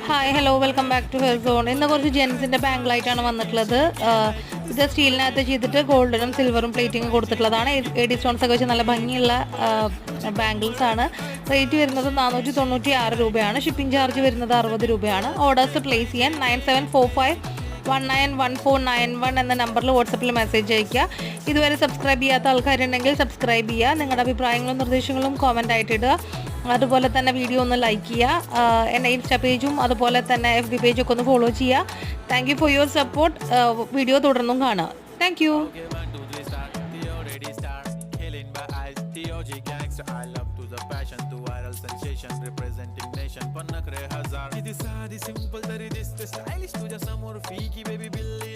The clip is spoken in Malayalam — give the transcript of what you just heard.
Hi hello welcome back to hair zone. ഇന്ന് കുറച്ച് ജെൻസിൻ്റെ ബാങ്കിളായിട്ടാണ് വന്നിട്ടുള്ളത്. ഇത് സ്റ്റീലിനകത്ത് ചെയ്തിട്ട് ഗോൾഡനും സിൽവറും പ്ലേറ്റിംഗ് കൊടുത്തിട്ടുള്ളതാണ്. എഡി സ്റ്റോൺസ് ഒക്കെ വെച്ച് നല്ല ഭംഗിയുള്ള ബാംഗിൾസ് ആണ്. റേറ്റ് വരുന്നത് 496 രൂപയാണ്. ഷിപ്പിംഗ് ചാർജ് വരുന്നത് 60 രൂപയാണ്. ഓർഡേഴ്സ് പ്ലേസ് ചെയ്യാൻ 9745191491 എന്ന നമ്പറിൽ വാട്സപ്പിൽ മെസ്സേജ് അയയ്ക്കുക. ഇതുവരെ സബ്സ്ക്രൈബ് ചെയ്യാത്ത ആൾക്കാരുണ്ടെങ്കിൽ സബ്സ്ക്രൈബ് ചെയ്യുക. നിങ്ങളുടെ അഭിപ്രായങ്ങളും നിർദ്ദേശങ്ങളും കോമൻ്റ് ആയിട്ട് ഇടുക. അതുപോലെ തന്നെ വീഡിയോ ഒന്ന് ലൈക്ക് ചെയ്യുക. എൻ്റെ ഇൻസ്റ്റാ പേജും അതുപോലെ തന്നെ FB പേജൊക്കെ ഒന്ന് ഫോളോ ചെയ്യുക. Thank you for your support. Video തുടർന്നും കാണുക. Thank you. Representing nation, panakre hazar. It is sad, simple, that it is stylish. तुझ्या समोर फीकी baby बिल्ली